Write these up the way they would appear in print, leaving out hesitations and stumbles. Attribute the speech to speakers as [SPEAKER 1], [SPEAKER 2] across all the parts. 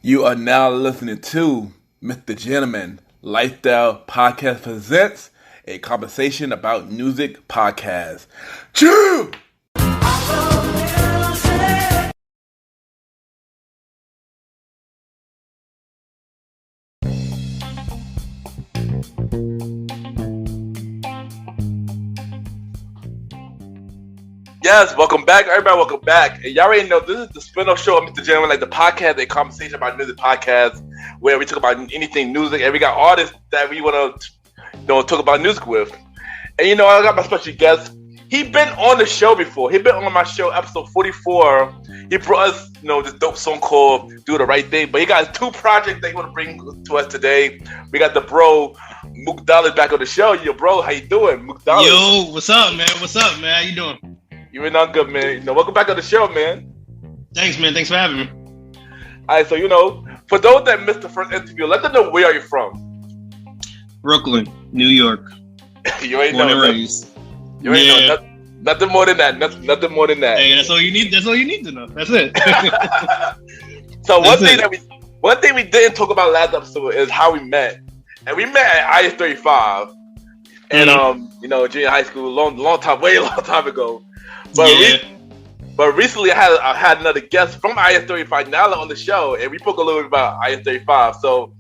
[SPEAKER 1] You are now listening to MrGentleman Lifestyle Podcast presents a conversation about music podcast. Chew! Yes, welcome back, everybody. Welcome back. And y'all already know this is the spin-off show of MrGentleman, like the podcast, a conversation about music podcast, where we talk about anything music, and we got artists that we want to, talk about music with. And I got my special guest. He been on the show before. He been on my show, episode 44. He brought us, this dope song called "Do the Right Thing." But he got two projects that he want to bring to us today. We got the bro Mook Dollas back on the show. Yo, bro, how you doing, Mook Dollas?
[SPEAKER 2] Yo, what's up, man? How you doing?
[SPEAKER 1] You been on good, man. Welcome back on the show, man.
[SPEAKER 2] Thanks, man. Thanks for having me.
[SPEAKER 1] All right, so for those that missed the first interview, let them know where are you from.
[SPEAKER 2] Brooklyn, New York.
[SPEAKER 1] You ain't
[SPEAKER 2] Born
[SPEAKER 1] know.
[SPEAKER 2] and raised.
[SPEAKER 1] You ain't know. Nothing more than that. Nothing more than that.
[SPEAKER 2] Hey, that's all you need. That's all you need to know. That's it.
[SPEAKER 1] So one thing we didn't talk about last episode is how we met, and we met at IS-35, and junior high school, long time ago. But recently I had another guest from IS-35, Nala, on the show, and we spoke a little bit about IS-35. So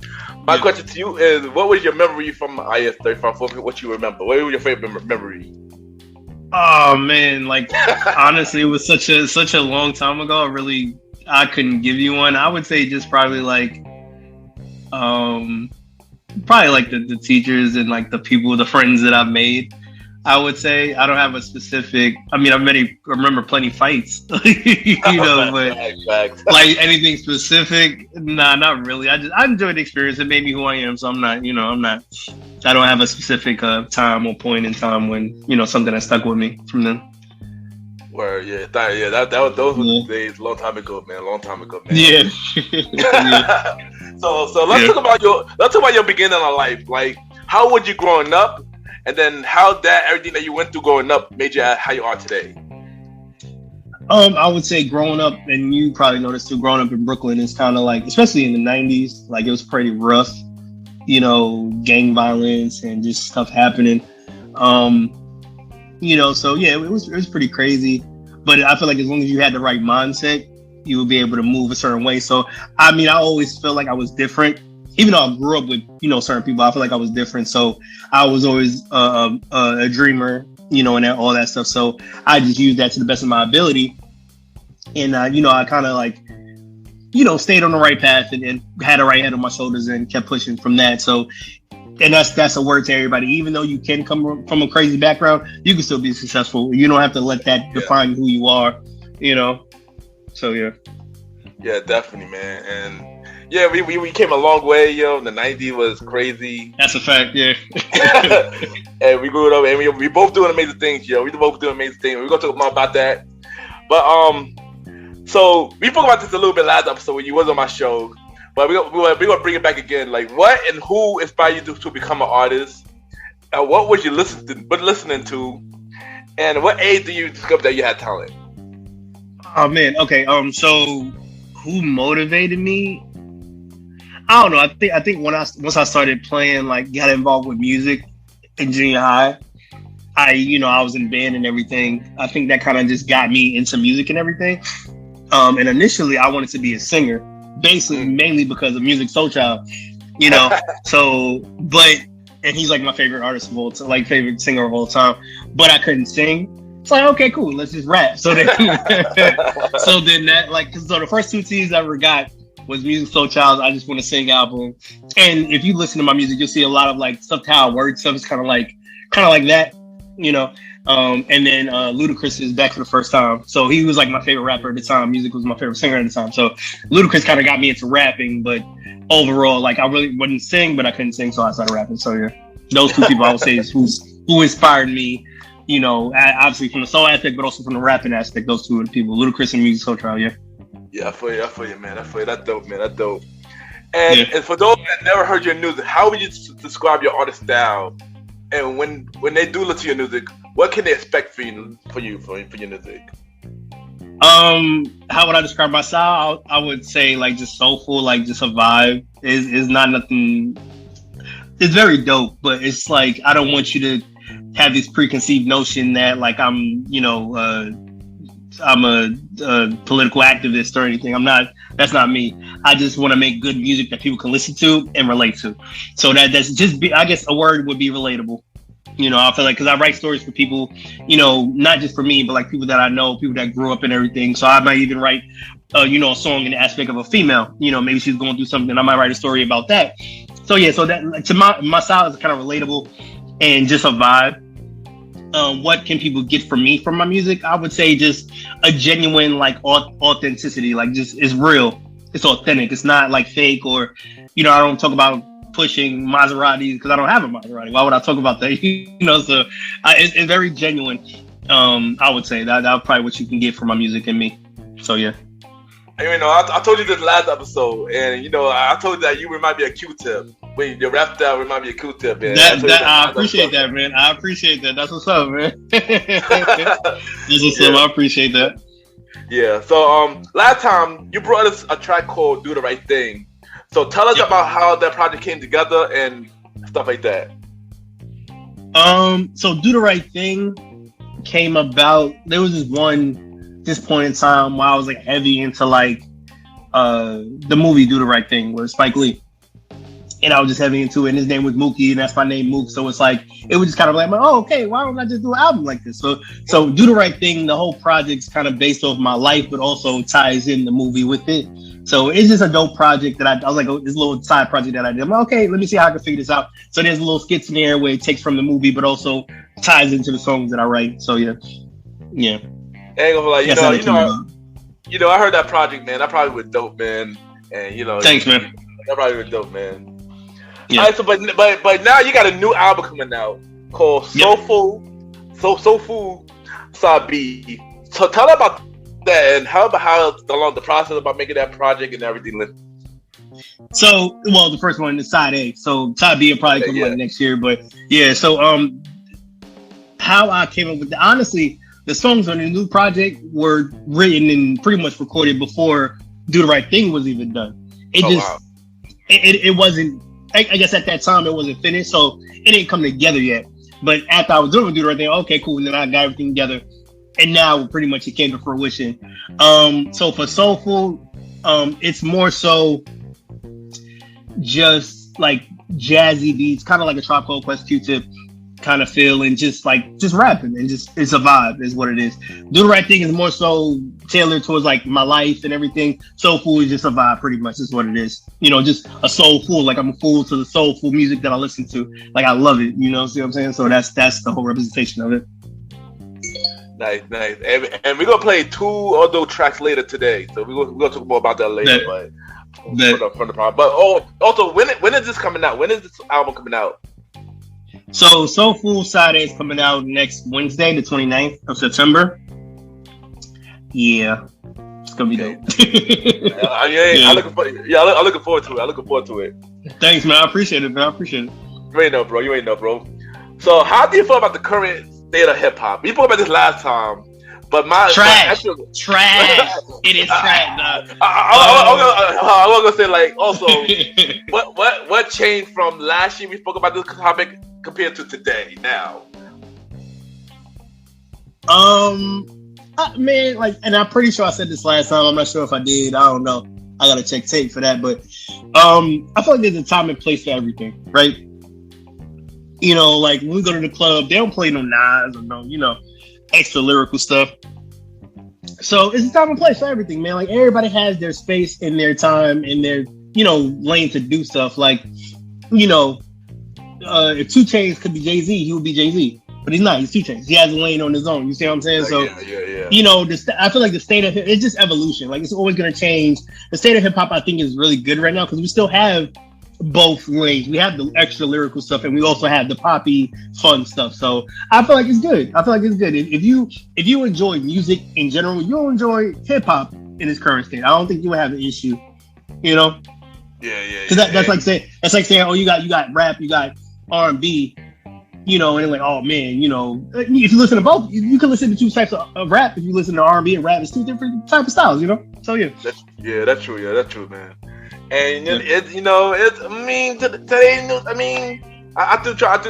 [SPEAKER 1] my question to you is, what was your memory from IS-35? What you remember? What was your favorite memory?
[SPEAKER 2] Oh man, honestly, it was such a long time ago. I couldn't give you one. I would say just probably the teachers and the people, the friends that I've made. I would say I don't have a specific. I mean, I remember plenty fighs, but anything specific, nah, not really. I enjoyed the experience. It made me who I am. So I'm not. I don't have a specific time or point in time when something that stuck with me from them.
[SPEAKER 1] Word, yeah, those were the days, long time ago, man.
[SPEAKER 2] Yeah.
[SPEAKER 1] So let's talk about your beginning of life. Like, how was you growing up? And then how everything that you went through growing up made you how you are today?
[SPEAKER 2] I would say growing up, and you probably noticed too, growing up in Brooklyn is kind of especially in the 90s, it was pretty rough, gang violence and just stuff happening. So yeah, it was pretty crazy. But I feel like as long as you had the right mindset, you would be able to move a certain way. So, I always felt like I was different. Even though I grew up with, certain people, I feel like I was different. So I was always a dreamer, and all that stuff. So I just used that to the best of my ability. And, I kind of stayed on the right path and had a right head on my shoulders and kept pushing from that. So, and that's a word to everybody. Even though you can come from a crazy background, you can still be successful. You don't have to let that define who you are, So, yeah.
[SPEAKER 1] Yeah, definitely, man. And yeah, we came a long way, The 90s was crazy.
[SPEAKER 2] That's a fact, yeah.
[SPEAKER 1] And we grew up, and we both doing amazing things, We both doing amazing things. We're gonna talk more about that. But so we spoke about this a little bit last episode when you was on my show. But we're gonna bring it back again. Like, what and who inspired you to become an artist? And what was you listening to? And what age did you discover that you had talent?
[SPEAKER 2] Oh man, okay. So who motivated me? I don't know. I think once I started playing, got involved with music in junior high, I was in band and everything. I think that kind of just got me into music and everything. And initially I wanted to be a singer, basically mainly because of Music Soul Child, So, and he's my favorite artist of all time, favorite singer of all time. But I couldn't sing. It's okay, cool. Let's just rap. So then, so the first two CDs I ever got was Music Soul Child's I Just Want to Sing album. And if you listen to my music, you'll see a lot of stuff, how word stuff is kind of like that, and then Ludacris is Back for the First Time. So he was my favorite rapper at the time. Music was my favorite singer at the time. So Ludacris kind of got me into rapping, but overall, I really wouldn't sing, but I couldn't sing, so I started rapping. So yeah, those two people I would say is who inspired me, obviously from the soul aspect, but also from the rapping aspect. Those two are the people, Ludacris and Music Soul Child, yeah.
[SPEAKER 1] Yeah, I feel you, man. That's dope, man. That's dope. And for those that never heard your music, how would you describe your artist style? And when they do listen to your music, what can they expect for your music?
[SPEAKER 2] How would I describe my style? I would say like just soulful, like just a vibe. Is not nothing. It's very dope, but it's like I don't want you to have this preconceived notion that like I'm a political activist or anything. I'm not. That's not me. I just want to make good music that people can listen to and relate to. So that's just I guess a word would be relatable. I feel like because I write stories for people, not just for me, but like people that I know, people that grew up and everything. So I might even write, a song in the aspect of a female. Maybe she's going through something. I might write a story about that. So yeah, so that to my style is kind of relatable and just a vibe. What can people get from me from my music? I would say just a genuine like authenticity, like just it's real, it's authentic. It's not like fake or, I don't talk about pushing Maseratis because I don't have a Maserati. Why would I talk about that? So it's very genuine. I would say that's probably what you can get from my music and me. So yeah.
[SPEAKER 1] I told you this last episode, and I told you that you remind me of Q-Tip. When your rap style remind me of Q-Tip, man.
[SPEAKER 2] I appreciate that, man. I appreciate that. That's what's up, man. That's what's up. I appreciate that.
[SPEAKER 1] Yeah. So last time you brought us a track called "Do the Right Thing." So tell us about how that project came together and stuff like that.
[SPEAKER 2] So "Do the Right Thing" came about. There was this point in time where I was like heavy into like the movie "Do the Right Thing" with Spike Lee, and I was just heavy into it. And his name was Mookie, and that's my name, Mook. So it's like it was just kind of like, oh, okay, why don't I just do an album like this? So "Do the Right Thing," the whole project's kind of based off my life, but also ties in the movie with it. So it's just a dope project that I was like, this little side project that I did. I'm like, okay, let me see how I can figure this out. So there's little skits in there where it takes from the movie, but also ties into the songs that I write. So yeah.
[SPEAKER 1] I ain't gonna lie, I heard that project, man. That probably was dope, man. And
[SPEAKER 2] thanks, man.
[SPEAKER 1] That probably was dope, man.
[SPEAKER 2] Yeah.
[SPEAKER 1] All right, so but now you got a new album coming out called Soulful Sabi. So tell us about that and how along the process about making that project and everything.
[SPEAKER 2] So, the first one is side A. So side B will probably come out next year, but yeah. So how I came up with honestly. The songs on the new project were written and pretty much recorded before "Do the Right Thing" was even done. It wasn't. I guess at that time it wasn't finished, so it didn't come together yet. But after I was doing "Do the Right Thing," okay, cool, and then I got everything together, and now pretty much it came to fruition. So for Soulful, it's more so just like jazzy beats, kind of like a Tribe Called Quest, Q-Tip kind of feel, and just rapping and just it's a vibe is what it is. "Do the Right Thing" is more so tailored towards like my life and everything. Soulful is just a vibe, pretty much is what it is. Just a soulful, like I'm a fool to the soulful music that I listen to. Like I love it, see what I'm saying? So that's the whole representation of it.
[SPEAKER 1] Nice. And we're gonna play 2 other tracks later today. So we're gonna talk more about that later, from the problem. But also when is this coming out? When is this album coming out?
[SPEAKER 2] So Soulful Side A is coming out next Wednesday, the 29th of September. Yeah. It's gonna be dope.
[SPEAKER 1] I'm looking forward to it. I'm looking forward to it.
[SPEAKER 2] Thanks, man. I appreciate it, man.
[SPEAKER 1] You ain't know, bro. So how do you feel about the current state of hip hop? We spoke about this last time. But
[SPEAKER 2] trash. It is trash.
[SPEAKER 1] I was gonna say like also what changed from last year we spoke about this topic compared to today now?
[SPEAKER 2] Man, and I'm pretty sure I said this last time. I'm not sure if I did. I don't know. I gotta check tape for that. But I feel like there's a time and place for everything, right? Like when we go to the club, they don't play no Nas or no, extra lyrical stuff. So it's a time and place for everything, man. Like everybody has their space and their time and their, lane to do stuff. Like, if 2 Chainz could be Jay-Z, he would be Jay-Z. But he's not. He's 2 Chainz. He has a lane on his own. You see what I'm saying? So, I feel like the state of it's just evolution. Like it's always going to change. The state of hip hop, I think, is really good right now because we still have both lanes. We have the extra lyrical stuff, and we also have the poppy, fun stuff. So I feel like it's good. If you enjoy music in general, you'll enjoy hip hop in its current state. I don't think you would have an issue.
[SPEAKER 1] Yeah.
[SPEAKER 2] Because that's like saying, oh, you got rap, you got R&B, and like, oh man, if you listen to both, you can listen to two types of rap. If you listen to R&B and rap, it's two different types of styles, So yeah.
[SPEAKER 1] That's true, man. And today news. I mean, I try to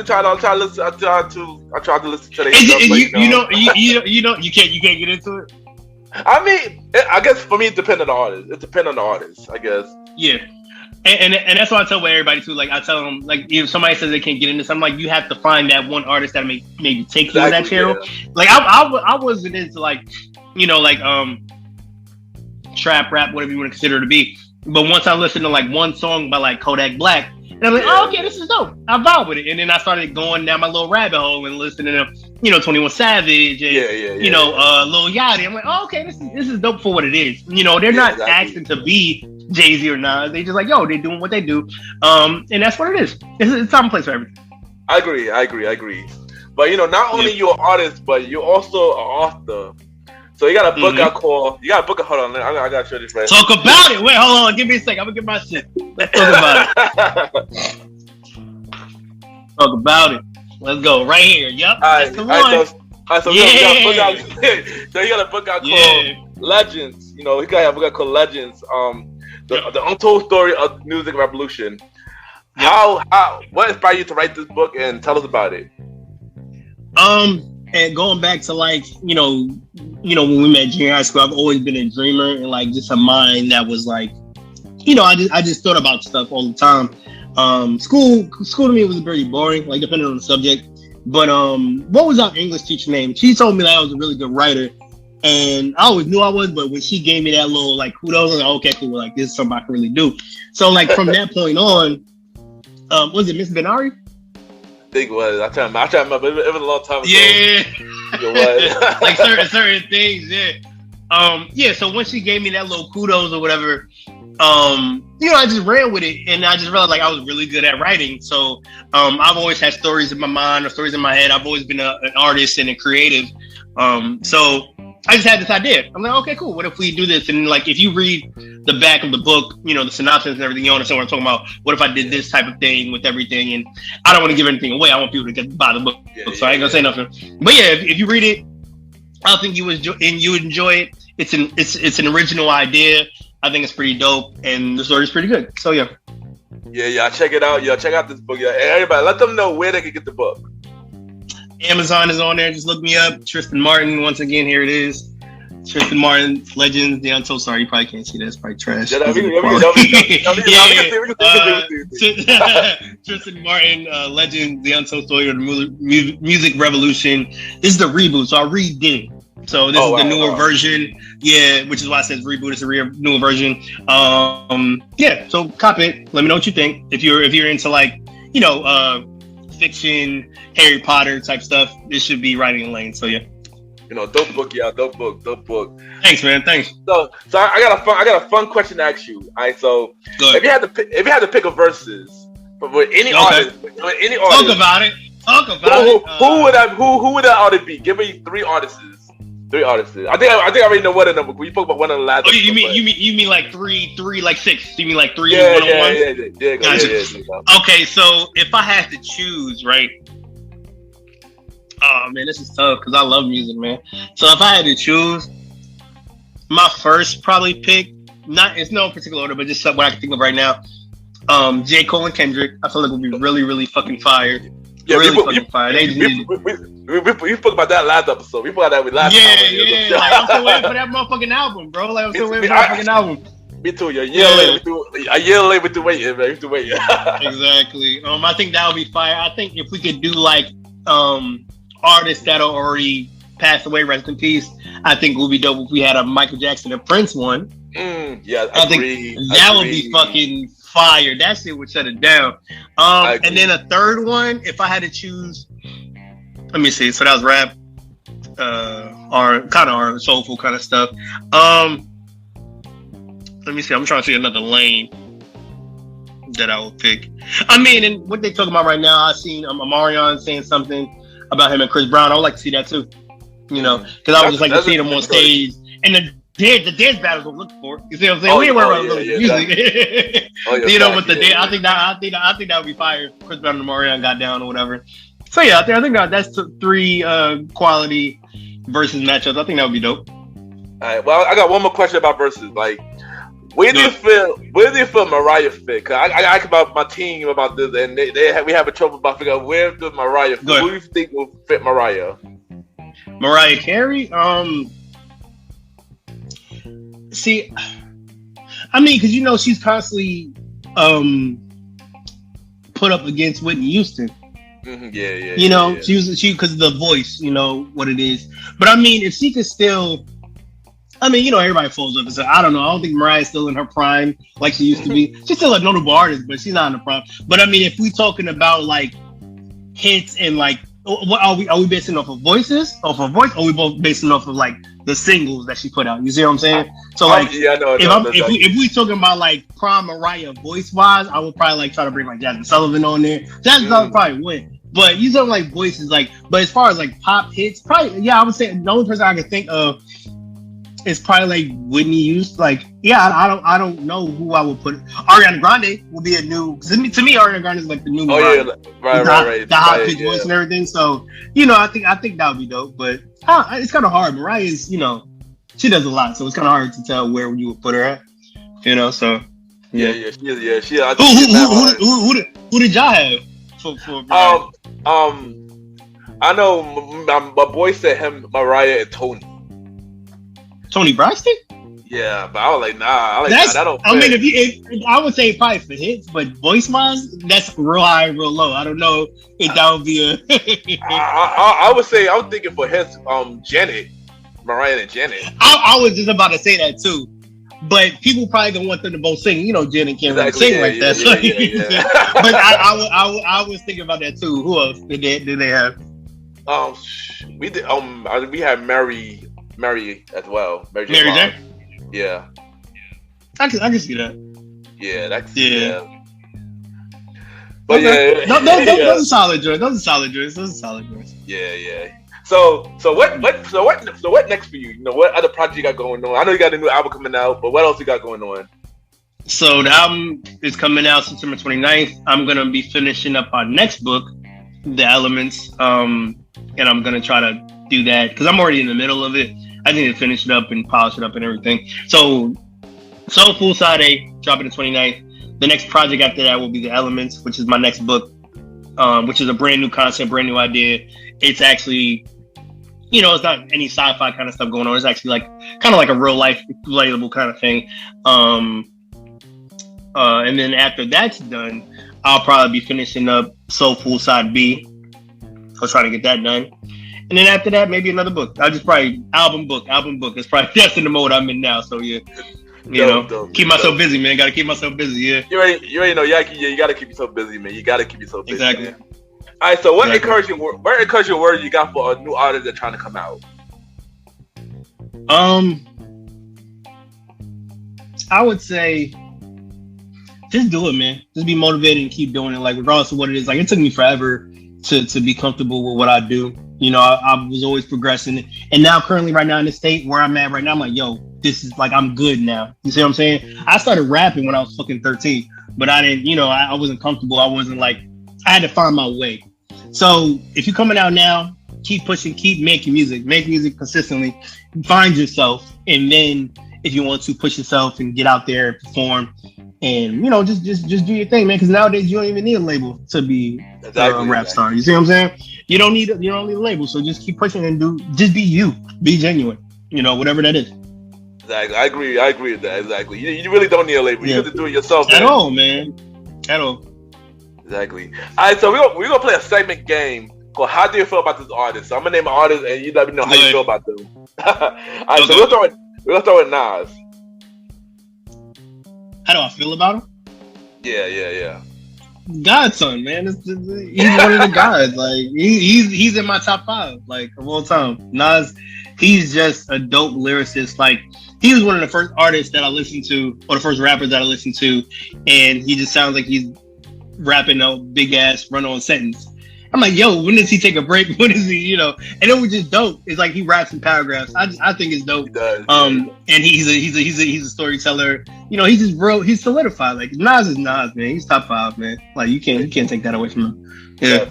[SPEAKER 1] listen. I try to listen to today's stuff.
[SPEAKER 2] You can't get into it.
[SPEAKER 1] I mean, I guess for me, it depends on the artist. It depends on the artist, I guess.
[SPEAKER 2] Yeah. And that's what I tell everybody too. Like I tell them, like if somebody says they can't get into something, like you have to find that one artist that maybe take you to that channel. Yeah. Like I wasn't into trap rap, whatever you want to consider it to be. But once I listened to like one song by like Kodak Black, and I'm like, oh, okay, this is dope. I vibe with it. And then I started going down my little rabbit hole and listening to 21 Savage and Lil Yachty. I'm like, oh, okay, this is dope for what it is. They're not asking to be Jay-Z or Nas. They just like, yo, they're doing what they do. And that's what it is. It's time and place for everything.
[SPEAKER 1] I agree. But not only you're an artist, but you're also an author. So you got a book out called. Hold on, I gotta show this right.
[SPEAKER 2] Talk about it. Wait, hold on. Give me a sec. I'm gonna get my shit. Let's talk about it. Talk about it. Let's go right here. Yep. That's the one.
[SPEAKER 1] So you got a book out called Legends. You got a book out called Legends. The Untold Story of Music Revolution. Yep. What inspired you to write this book, and tell us about it?
[SPEAKER 2] And going back to like, when we met junior high school, I've always been a dreamer and like just a mind that was like, I just thought about stuff all the time. School to me was very boring, like depending on the subject. But what was our English teacher name? She told me that I was a really good writer, and I always knew I was. But when she gave me that little like kudos, I was like, okay, cool, like this is something I can really do. So like from that point on, was it Miss Benari?
[SPEAKER 1] I think it was. I try to remember. It was a long time ago.
[SPEAKER 2] Yeah.
[SPEAKER 1] It was.
[SPEAKER 2] Like certain things, yeah. So when she gave me that little kudos or whatever, I just ran with it, and I just realized like I was really good at writing. So I've always had stories in my mind or stories in my head. I've always been an artist and a creative. So I just had this idea. I'm like, okay, cool. What if we do this? And like, if you read the back of the book, the synopsis and everything, you understand what I'm talking about. What if I did this type of thing with everything? And I don't want to give anything away. I want people to buy the book. So I ain't gonna say nothing. But yeah, if you read it, I think you would enjoy it. It's an original idea. I think it's pretty dope, and the story's pretty good. So yeah.
[SPEAKER 1] Yeah, check it out. Check out this book. Yeah, and everybody, let them know where they can get the book.
[SPEAKER 2] Amazon is on there. Just look me up. Tristan Martin. Once again, here it is. Tristan Martin, Legends, The Untold. Sorry, you probably can't see that. It's probably trash. Tristan Martin, Legends, The Untold Story of the Music Revolution. This is the reboot, so I redid it. So this is the newer version. Yeah, which is why it says reboot. It's a newer version. So cop it. Let me know what you think. If you're into like, fiction, Harry Potter type stuff, this should be right in the lane. So yeah.
[SPEAKER 1] Dope book, y'all. Dope book.
[SPEAKER 2] Thanks, man. Thanks.
[SPEAKER 1] So I got a fun question to ask you. All right, so if you had to pick a versus, but with any artist,
[SPEAKER 2] talk about it.
[SPEAKER 1] Who would that artist be? Give me three artists. I think I already know what of them. We spoke about one of the last.
[SPEAKER 2] Oh, you mean like three, like six? You mean like three?
[SPEAKER 1] Yeah.
[SPEAKER 2] Okay, so if I had to choose, right? Oh man, this is tough because I love music, man. So if I had to choose, my first probably pick, it's no particular order, but just what I can think of right now. J. Cole and Kendrick, I feel like would be really, really fucking fire.
[SPEAKER 1] Yeah, fucking fire. We spoke about that last episode. We spoke about that with last time.
[SPEAKER 2] Yeah. Like, I'm still waiting for that motherfucking album, bro. Like I'm still waiting for that fucking album.
[SPEAKER 1] Me too. A year late with the wait, man. We have to wait.
[SPEAKER 2] Exactly. I think that would be fire. I think if we could do like artists that are already passed away, rest in peace. I think it would be dope if we had a Michael Jackson and Prince one.
[SPEAKER 1] Yeah,
[SPEAKER 2] I think that would be fucking fire. That shit would shut it down. And then a third one, if I had to choose, let me see. So that was rap, or kind of our soulful kind of stuff. Let me see. I'm trying to see another lane that I would pick. I mean, and what they talking about right now, I seen Omarion saying something about him and Chris Brown. I would like to see that too. Because I would just like to see them on stage. And the dance battles we're looking for. You see what I'm saying? We ain't worried about the music. But the dance, I think that would be fire. If Chris Brown and Omarion got down or whatever. So yeah, I think that's three quality versus matchups. I think that would be dope.
[SPEAKER 1] All right. Well, I got one more question about versus. Like, where do you feel Mariah fit? Cause I asked about my team about this, and we have a trouble about figuring out where does Mariah fit. Who do you think will fit Mariah?
[SPEAKER 2] Mariah Carey? See, I mean, because you know she's constantly put up against Whitney Houston.
[SPEAKER 1] Mm-hmm, yeah.
[SPEAKER 2] You know, she because of the voice, you know what it is. But I mean, if she could still, I mean, you know, everybody falls up and says, I don't know. I don't think Mariah's still in her prime like she used to be. She's still a notable artist, but she's not in the prime. But I mean, if we talking about like hits and like, what are we basing off of voices? Off of voice? Or are we both basing off of like the singles that she put out? You see what I'm saying? So like, if we talking about like prime Mariah voice wise, I would probably like try to bring like Jasmine Sullivan on there. Jasmine Sullivan probably win. But you talking like voices, like, but as far as like pop hits, probably I would say the only person I can think of is probably like Whitney Houston. Like, I don't know who I would put. Ariana Grande will be a new. To me, Ariana Grande is like the new.
[SPEAKER 1] Oh yeah, right.
[SPEAKER 2] The hot pitch voice and everything. So you know, I think that would be dope. But it's kind of hard. Mariah is, you know, she does a lot, so it's kind of hard to tell where you would put her at. You know, so
[SPEAKER 1] yeah. Who
[SPEAKER 2] did y'all have for
[SPEAKER 1] I know my boy said Mariah and Toni
[SPEAKER 2] Braxton?
[SPEAKER 1] Yeah, but I was like, nah. That don't fit.
[SPEAKER 2] I mean, if I would say probably for hits, but voice wise, that's real high, real low. I don't know if that would be a.
[SPEAKER 1] I would say I was thinking for hits, Janet, Mariah and Janet.
[SPEAKER 2] I was just about to say that too, but people probably gonna want them to both sing. You know, Janet can't really sing like that. But I was thinking about that too. Who else did they have?
[SPEAKER 1] We did. We had Mary as well. Mary J. Yeah. I
[SPEAKER 2] can see that.
[SPEAKER 1] Yeah, that's
[SPEAKER 2] But okay. Those are solid joints.
[SPEAKER 1] Yeah. So what next for you? You know, what other project you got going on? I know you got a new album coming out, but what else you got going on?
[SPEAKER 2] So the album is coming out September 29th. I'm gonna be finishing up our next book, The Elements. And I'm gonna try to do that because I'm already in the middle of it. I need to finish it up and polish it up and everything. So Full Side A, dropping the 29th. The next project after that will be The Elements, which is my next book, which is a brand new concept, brand new idea. It's actually, you know, it's not any sci-fi kind of stuff going on. It's actually like kind of like a real life relatable kind of thing. And then after that's done, I'll probably be finishing up Full Side B. I was trying to get that done. And then after that, maybe another book. I'll just probably album book. It's probably that's in the mode I'm in now. So yeah, keep myself busy, man. Got to keep myself busy. Yeah.
[SPEAKER 1] You already know. Yeah, you got to keep yourself busy, man. You got to keep yourself busy.
[SPEAKER 2] Exactly.
[SPEAKER 1] Man. All right. So what encouraging words you got for a new artist that's trying to come out?
[SPEAKER 2] I would say just do it, man. Just be motivated and keep doing it. Like regardless of what it is. Like it took me forever to be comfortable with what I do. You know, I was always progressing. And now currently right now in the state where I'm at right now, I'm like, yo, this is like, I'm good now. You see what I'm saying? I started rapping when I was fucking 13, but I didn't, you know, I wasn't comfortable. I wasn't like, I had to find my way. So if you're coming out now, keep pushing, keep making music, make music consistently, find yourself. And then if you want to push yourself and get out there and perform and, you know, just do your thing, man. Because nowadays you don't even need a label to be a rap star. You see what I'm saying? You don't need a label. So just keep pushing and just be you, be genuine, you know, whatever that is.
[SPEAKER 1] Exactly. I agree with that. Exactly. You really don't need a label. You have to do it yourself.
[SPEAKER 2] At all, man. At all.
[SPEAKER 1] Exactly. All right. So we're gonna play a segment game called "How Do You Feel About This Artist?" So I'm gonna name an artist and you let me know how you feel about them. All right. So we're gonna throw in Nas.
[SPEAKER 2] How do I feel about him?
[SPEAKER 1] Yeah.
[SPEAKER 2] Godson, man. He's one of the gods. Like he's in my top 5, like of all time. Nas, he's just a dope lyricist. Like he was one of the first artists that I listened to, or the first rappers that I listened to, and he just sounds like he's rapping a big ass run-on sentence. I'm like, yo, when does he take a break? When is he, you know? And it was just dope. It's like he raps in paragraphs. I think it's dope.
[SPEAKER 1] He does.
[SPEAKER 2] And he's a storyteller. You know, he's just real. He's solidified. Like Nas is Nas, man. He's top 5, man. Like you can't take that away from him. Yeah.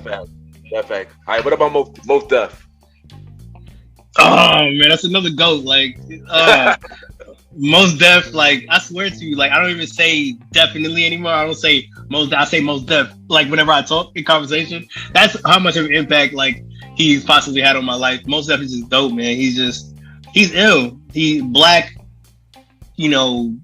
[SPEAKER 1] That fact. All right, what about Most Def?
[SPEAKER 2] Oh man, that's another goat. Like, Most Def. Like, I swear to you, like, I don't even say definitely anymore. I don't say most. I say Most Def. Like, whenever I talk in conversation, that's how much of an impact like he's possibly had on my life. Most Def is just dope, man. He's ill. He black. You know,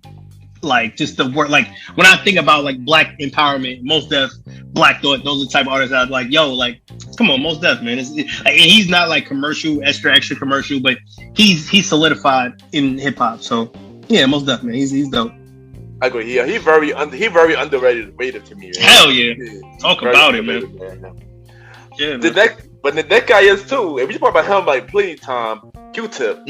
[SPEAKER 2] like just the word. Like when I think about like black empowerment, Most Def, Black Thought, those are the type of artists I'm like, yo, like, come on, Most Def, man. And he's not like commercial, extra commercial, but he's solidified in hip hop. So yeah, Most Def, man. He's dope.
[SPEAKER 1] I agree. Yeah, he very underrated to me. Man.
[SPEAKER 2] Hell yeah. Talk about it, man. Yeah, man.
[SPEAKER 1] But that guy is too. If you talk about him like plenty time, Q-Tip.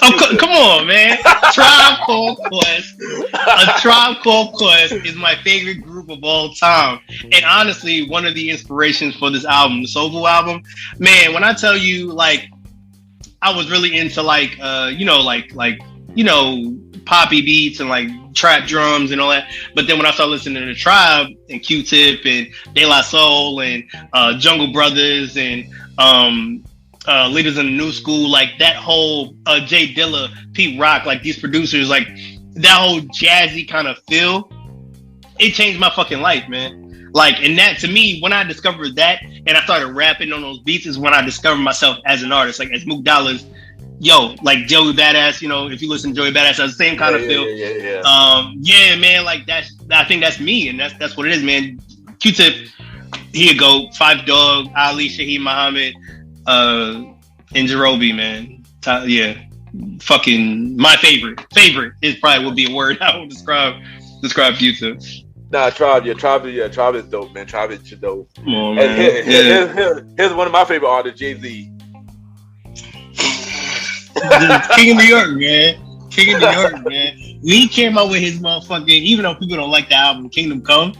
[SPEAKER 2] Oh, come on, man. Tribe Called Quest. A Tribe Called Quest is my favorite group of all time. And honestly, one of the inspirations for this album, the Soulful album, man, when I tell you, like, I was really into, like, poppy beats and, like, trap drums and all that. But then when I started listening to Tribe and Q-Tip and De La Soul and Jungle Brothers and Leaders in the New School, like that whole Jay Dilla, Pete Rock, like these producers, like that whole jazzy kind of feel, it changed my fucking life, man. Like, and that to me, when I discovered that and I started rapping on those beats is when I discovered myself as an artist, like as Mook Dollas. Yo, like Joey Badass, you know, if you listen to Joey Badass, that's the same kind of feel. Yeah, man, like I think that's me, and that's what it is, man. Q-Tip, here you go, Five Dog, Ali, Shaheed Muhammad, and Jerobi, man. Yeah, fucking my favorite is probably would be a word I would describe Q-Tip.
[SPEAKER 1] Nah, Tribe is dope, man. Tribe is dope.
[SPEAKER 2] Come on, man.
[SPEAKER 1] Here's one of my favorite artists, Jay-Z.
[SPEAKER 2] King of New York, man. King of New York, man. When he came out with his motherfucking, even though people don't like the album, Kingdom Come,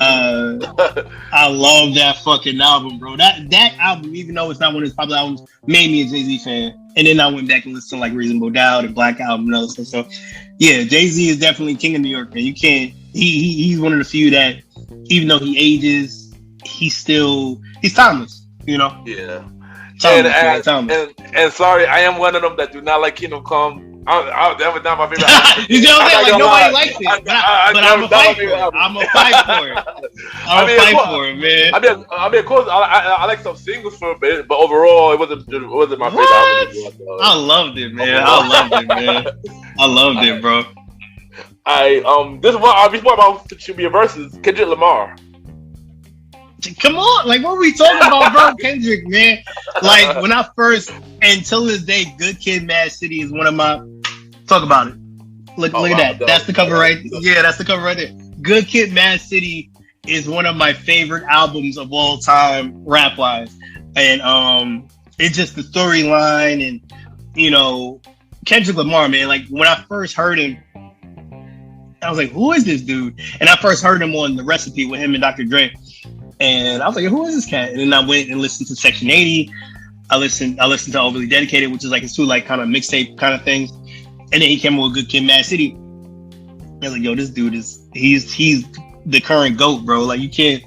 [SPEAKER 2] I love that fucking album, bro. That album, even though it's not one of his popular albums, made me a Jay-Z fan. And then I went back and listened to like Reasonable Doubt and Black Album and other stuff. So yeah, Jay-Z is definitely King of New York, man. You can't. He's one of the few that, even though he ages, he's timeless. You know.
[SPEAKER 1] Yeah. And sorry, I am one of them that do not like Kingdom Come. That was not my favorite.
[SPEAKER 2] You know what I'm saying? Like nobody likes it, but I'm gonna fight for it. I'm gonna fight for it. I'm gonna fight for it, man.
[SPEAKER 1] I mean, of course, I like some singles for it, but overall, it wasn't my favorite album.
[SPEAKER 2] I loved it, man. I loved it, bro.
[SPEAKER 1] This one about should be a versus Kendrick Lamar.
[SPEAKER 2] Come on, like what are we talking about, bro? Kendrick, man. Like when I first, until this day, Good Kid, Mad City is one of my. Talk about it. Look at that. That's the cover right. Yeah, that's the cover right there. Good Kid, Mad City is one of my favorite albums of all time, rap wise, and it's just the storyline and you know Kendrick Lamar, man. Like when I first heard him, I was like, who is this dude? And I first heard him on The Recipe with him and Dr. Dre. And I was like, who is this cat? And then I went and listened to Section 80. I listened to Overly Dedicated, which is like his two like kind of mixtape kind of things. And then he came with Good Kid, Mad City. I was like, yo, this dude he's the current GOAT, bro. Like you can't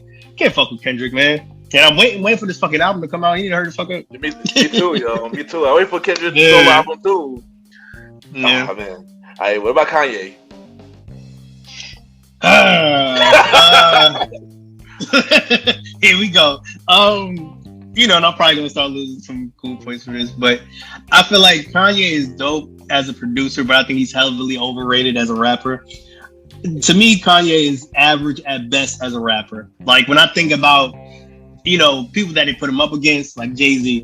[SPEAKER 2] fuck with Kendrick, man. And I'm waiting for this fucking album to come out. He need to hurry the fuck up.
[SPEAKER 1] Me too, yo. Me too. I wait for Kendrick to solo album too.
[SPEAKER 2] Yeah.
[SPEAKER 1] Oh, man. All right, what about Kanye?
[SPEAKER 2] Here we go. You know, and I'm probably gonna start losing some cool points for this, but I feel like Kanye is dope as a producer, but I think he's heavily overrated as a rapper. To me, Kanye is average at best as a rapper. Like when I think about, you know, people that they put him up against, like Jay-Z.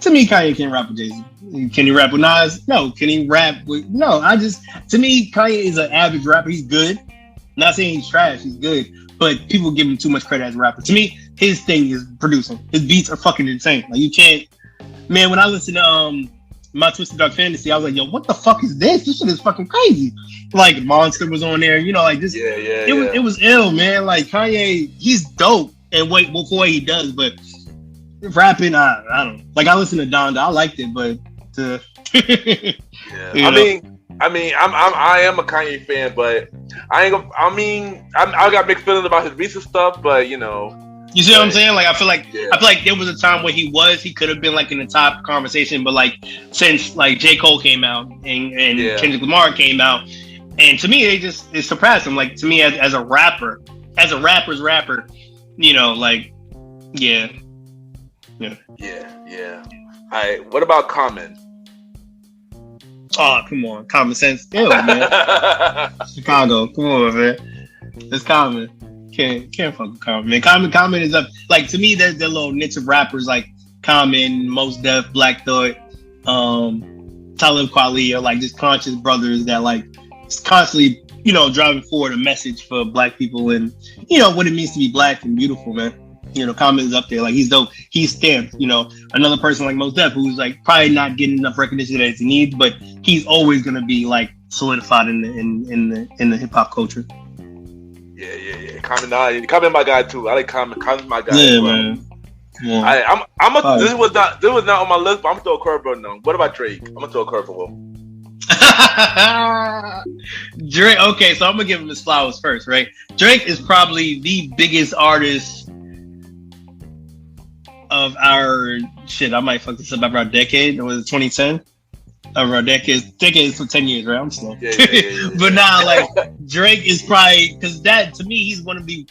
[SPEAKER 2] To me, Kanye can't rap with Jay-Z. Can he rap with Nas? No. Can he rap with? No. To me, Kanye is an average rapper. He's good. Not saying he's trash. He's good. But people give him too much credit as a rapper. To me, his thing is producing. His beats are fucking insane. Like you can't, man. When I listen to My Twisted Dark Fantasy, I was like, yo, what the fuck is this? This shit is fucking crazy. Like Monster was on there, you know, like this. It was ill, man. Like Kanye, he's dope and for what he does, but rapping, I don't know. Like I listened to Donda, I liked it, but
[SPEAKER 1] I am a Kanye fan, but I got mixed feelings about his recent stuff, but you know,
[SPEAKER 2] You see what I'm saying? Like I feel like there was a time where he could have been like in the top conversation, but like since like J. Cole came out and Kendrick Lamar came out, and to me it surpassed him. Like to me as a rapper, as a rapper's rapper, you know, like yeah.
[SPEAKER 1] All right, what about Common?
[SPEAKER 2] Oh, come on, Common Sense. Ew, man. Chicago, come on, man. It's Common. Can't fuck with Common, man. Common is up. Like to me, they're little niche of rappers like Common, Mos Def, Black Thought, Talib Kweli are like just conscious brothers that like constantly, you know, driving forward a message for Black people and you know what it means to be Black and beautiful, man. You know, Common is up there. Like he's dope. He's stamped. You know, another person like Mos Def who's like probably not getting enough recognition that he needs, but he's always gonna be like solidified in the hip hop culture.
[SPEAKER 1] Yeah. Common my guy too. I like Common. Common's my guy.
[SPEAKER 2] Yeah, man. Yeah.
[SPEAKER 1] This was not on my list, but I'm gonna throw a curveball now. What about Drake? I'm gonna throw a curveball.
[SPEAKER 2] Drake. Okay, so I'm gonna give him his flowers first, right? Drake is probably the biggest artist of our shit. I might fuck this up. Of our decade. It was 2010. Of our decades for 10 years, right? I'm slow. Yeah. But now, like Drake is probably because that to me, he's one of the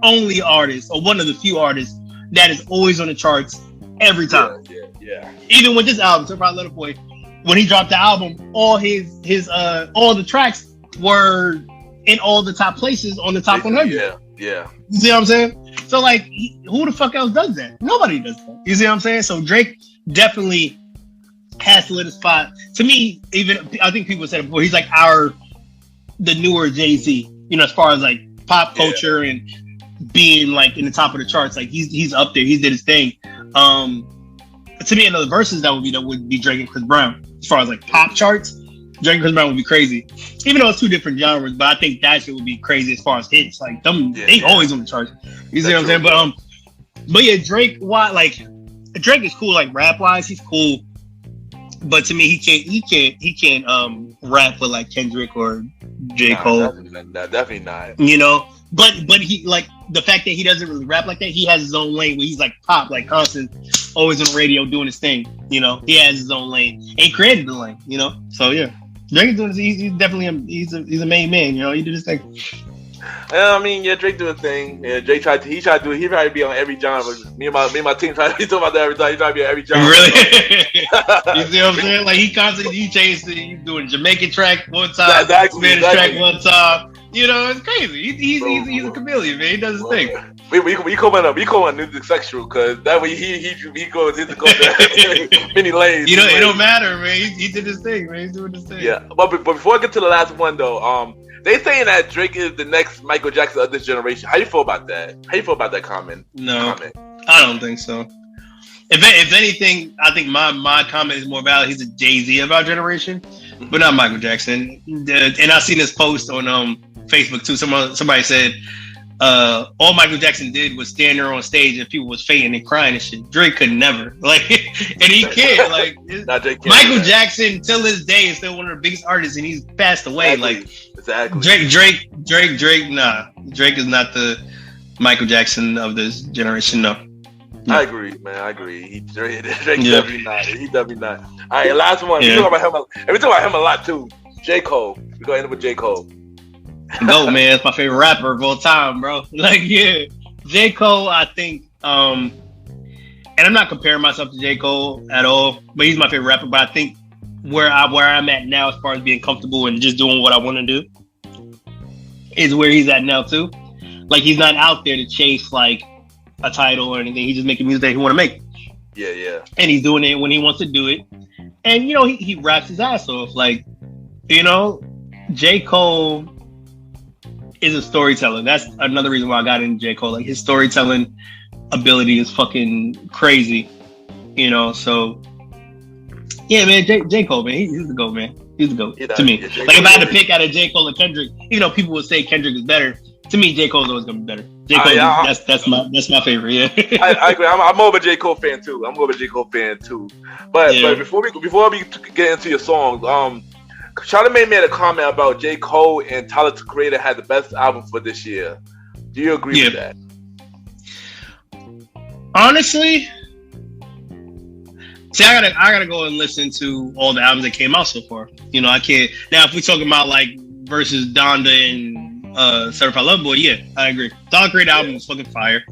[SPEAKER 2] only artists or one of the few artists that is always on the charts every time.
[SPEAKER 1] Yeah.
[SPEAKER 2] Even with this album, Certified Lover Boy, when he dropped the album, all his all the tracks were in all the top places on the top 100.
[SPEAKER 1] Yeah.
[SPEAKER 2] You see what I'm saying? So like, who the fuck else does that? Nobody does that. You see what I'm saying? So Drake definitely has solidified. To me, even I think people said it before. He's like the newer Jay-Z. You know, as far as like pop culture and being like in the top of the charts, like he's up there. He did his thing. To me, another verses that would be Drake and Chris Brown. As far as like pop charts, Drake and Chris Brown would be crazy. Even though it's two different genres, but I think that shit would be crazy as far as hits. Like they always on the charts. You see what I'm saying? But yeah, Drake. Why? Like Drake is cool. Like rap wise, he's cool. But to me, he can't rap with like Kendrick or J. Cole.
[SPEAKER 1] Definitely not.
[SPEAKER 2] You know, but he like the fact that he doesn't really rap like that. He has his own lane where he's like pop, like constant, always on the radio doing his thing. You know, he has his own lane. And he created the lane. You know, so yeah, Drake is doing this. He's definitely he's a main man. You know, he did his thing.
[SPEAKER 1] I mean, Drake do a thing. Yeah, Drake tried to do it. He tried to be on every genre. Me and my team tried to be talking about that every time. He tried to be on every genre.
[SPEAKER 2] Really? You see what I'm saying? Like he changed it. He's doing Jamaican track one time, Spanish track one time. You know, it's crazy. He's a chameleon, man. He does his thing.
[SPEAKER 1] We call him music sexual because that way he goes many lanes.
[SPEAKER 2] You know, it don't matter, man. He did his thing, man. He's doing his thing.
[SPEAKER 1] Yeah, but before I get to the last one though, they saying that Drake is the next Michael Jackson of this generation. How you feel about that? How you feel about that comment?
[SPEAKER 2] No, I don't think so. If anything, I think my comment is more valid. He's a Jay-Z of our generation, but not Michael Jackson. And I seen this post on Facebook too. Somebody said all Michael Jackson did was stand there on stage and people was fainting and crying and shit. Drake could never, like, and he can't. Like Michael Jackson till this day is still one of the biggest artists, and he's passed away.
[SPEAKER 1] Exactly.
[SPEAKER 2] Drake. Nah, Drake is not the Michael Jackson of this generation. No.
[SPEAKER 1] I agree, man. I agree. Drake definitely not. He definitely not. All right, last one. We talk about him a lot too. J. Cole. We're gonna end up with J. Cole.
[SPEAKER 2] No, man, it's my favorite rapper of all time, bro. Like, yeah, J. Cole. I think, and I'm not comparing myself to J. Cole at all, but he's my favorite rapper. But I think where I'm at now, as far as being comfortable and just doing what I want to do, is where he's at now too. Like, he's not out there to chase like a title or anything. He's just making music that he want to make.
[SPEAKER 1] Yeah.
[SPEAKER 2] And he's doing it when he wants to do it. And, you know, he raps his ass off. Like, you know, J. Cole is a storyteller. That's another reason why I got into J. Cole. Like, his storytelling ability is fucking crazy. You know, so yeah, man, J. Cole, man, he's the GOAT, man. He's the GOAT to me. Like, if I had to pick out of J. Cole and Kendrick, even though people would say Kendrick is better, to me, J. Cole's always gonna be better. J. Cole, that's my favorite. Yeah,
[SPEAKER 1] I agree. I'm more of a J. Cole fan too. But before we get into your songs, Charlamagne made a comment about J. Cole and Tyler the Creator had the best album for this year. Do you agree with that?
[SPEAKER 2] Honestly, see, I gotta go and listen to all the albums that came out so far. You know, I can't. Now, if we're talking about like versus Donda and Certified Lover Boy, yeah, I agree. Dog Great album was fucking fire,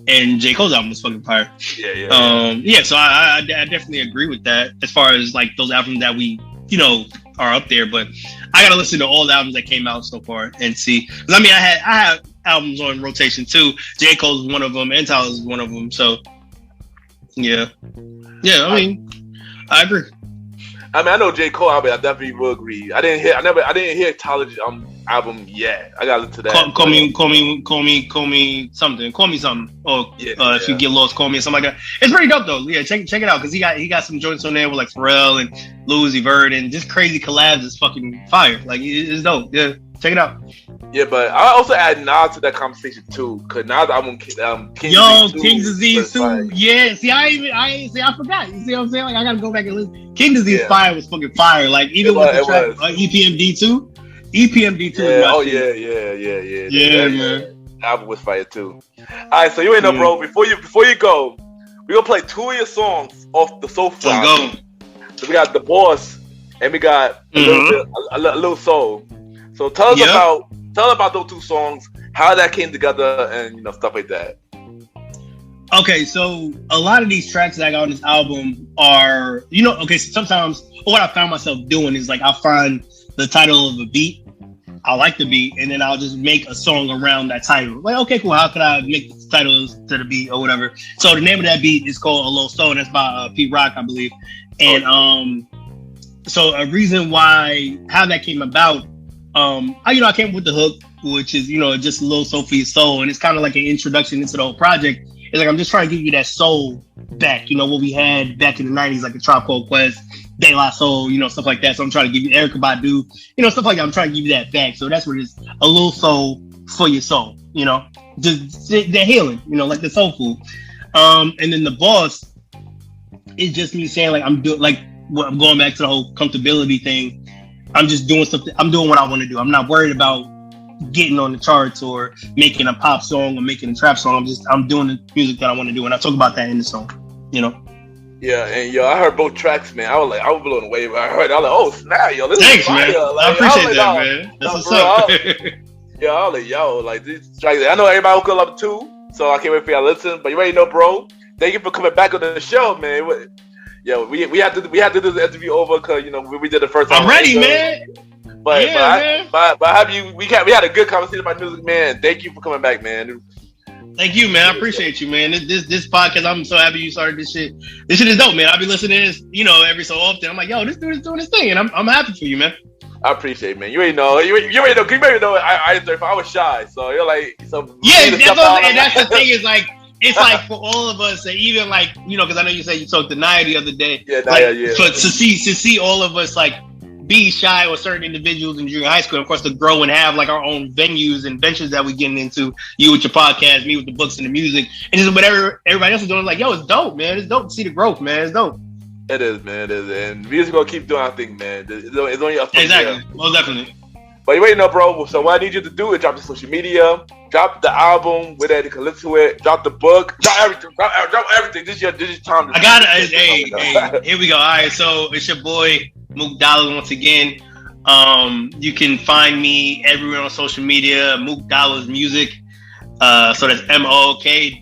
[SPEAKER 2] and J. Cole's album was fucking fire. Yeah. So I definitely agree with that as far as like those albums that we are up there. But I gotta listen to all the albums that came out so far and see. Because I mean, I had albums on rotation too. J. Cole's one of them, and Tyler's one of them. So yeah. I mean, I agree.
[SPEAKER 1] I mean, I know J. Cole album. I definitely will agree. I didn't hear Tyler's album yet. I gotta listen to that.
[SPEAKER 2] Call me something. Call me something. Or if you get lost, call me or something like that. It's pretty dope though. Yeah, check it out because he got some joints on there with like Pharrell and Lil Uzi Vert and just crazy collabs. Is fucking fire. Like it's dope. Yeah, check it out.
[SPEAKER 1] Yeah, but I also add Nas to that conversation too, cause Nas album
[SPEAKER 2] King's Disease 2. Yeah, see, I forgot. You see what I'm saying? Like I gotta go back and listen. King's Disease Fire was fucking fire. Like even with the track EPMD 2. EPMD 2.
[SPEAKER 1] Yeah. The album was fire too. All right, so you ain't know, bro. Before you go, we gonna play 2 of your songs off the Soulful album. So we got The Boss and we got a little Soul. So tell us about those 2 songs, how that came together, and stuff like that.
[SPEAKER 2] Okay, so a lot of these tracks that I got on this album are, so sometimes what I found myself doing is like I'll find the title of a beat, I like the beat, and then I'll just make a song around that title. Like, okay, cool, how can I make the titles to the beat or whatever? So the name of that beat is called A Little Soul, and that's by Pete Rock, I believe. And so a reason how that came about, I came up with the hook, which is, just a little soul for your soul. And it's kind of like an introduction into the whole project. It's like, I'm just trying to give you that soul back, what we had back in the 90s, like a Tribe Called Quest, De La Soul, stuff like that. So I'm trying to give you Erykah Badu, stuff like that. I'm trying to give you that back. So that's what it is. A little soul for your soul, just the healing, like the soul food. And then The Boss is just me saying like, I'm going back to the whole comfortability thing. I'm just doing something. I'm doing what I want to do. I'm not worried about getting on the charts or making a pop song or making a trap song. I'm doing the music that I want to do, and I talk about that in the song.
[SPEAKER 1] Yeah, and I heard both tracks, man. I was blown away. I heard. I was like, oh snap, this
[SPEAKER 2] Thanks,
[SPEAKER 1] is fire.
[SPEAKER 2] Man. I appreciate that, man. That's what's up.
[SPEAKER 1] I was like, these tracks. I know everybody will love it too, so I can't wait for y'all to listen. But you already know, bro. Thank you for coming back on the show, man. Yeah, we had to do this interview over because we did the first time.
[SPEAKER 2] I'm ready, man.
[SPEAKER 1] But we had a good conversation about music, man. Thank you for coming back, man.
[SPEAKER 2] Thank you, man. I appreciate you, man. This podcast, I'm so happy you started this shit. This shit is dope, man. I'll be listening to this, every so often. I'm like, yo, this dude is doing this thing, and I'm happy for you, man.
[SPEAKER 1] I appreciate it, man. You already know. You already know. I was shy, so you're like, so
[SPEAKER 2] yeah. That's the thing is like. It's like for all of us, and even like because I know you said you talked to Naya the other day.
[SPEAKER 1] Yeah,
[SPEAKER 2] But to see all of us like be shy with certain individuals in junior high school, and of course to grow and have like our own venues and ventures that we getting into. You with your podcast, me with the books and the music, and just whatever everybody else is doing. Like, yo, it's dope, man. It's dope to see the growth, man. It's dope.
[SPEAKER 1] It is, man. It is, and we just gonna keep doing our thing, man. It's only us.
[SPEAKER 2] Exactly, most definitely.
[SPEAKER 1] But you already know, bro. So what I need you to do is drop the social media, drop the album where they can listen to it, drop the book, drop everything. Drop everything. This is time.
[SPEAKER 2] I got it. Hey, here we go. All right, so it's your boy Mook Dollas once again. You can find me everywhere on social media. Mook Dollas Music. So that's MOOKDOLLAS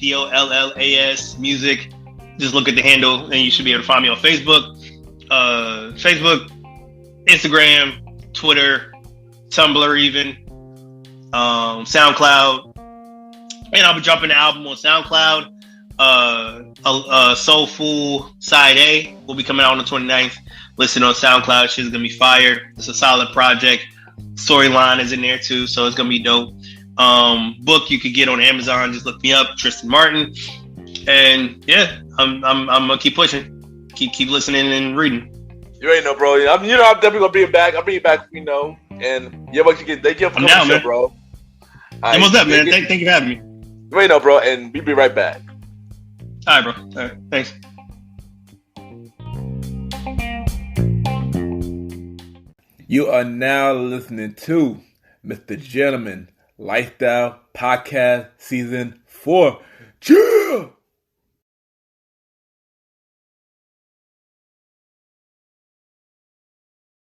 [SPEAKER 2] Music. Just look at the handle, and you should be able to find me on Facebook, Instagram, Twitter. Tumblr even, SoundCloud, and I'll be dropping the album on SoundCloud. Soulful Side A will be coming out on the 29th. Listen on SoundCloud, shit's gonna be fire. It's a solid project. Storyline is in there too, so it's gonna be dope. Book you could get on Amazon. Just look me up, Tristan Martin, and yeah, I'm gonna keep pushing, keep listening and reading.
[SPEAKER 1] You already know, bro. I'm definitely gonna bring it back. I'll bring it back, And yeah, what you get? Thank you for coming on the show, bro.
[SPEAKER 2] Right, what's up, man? Thank you for having me.
[SPEAKER 1] You already know, bro. And we'll be right back.
[SPEAKER 2] All right, bro. All right, thanks.
[SPEAKER 1] You are now listening to MrGentleman Lifestyle Podcast Season 4. Chill.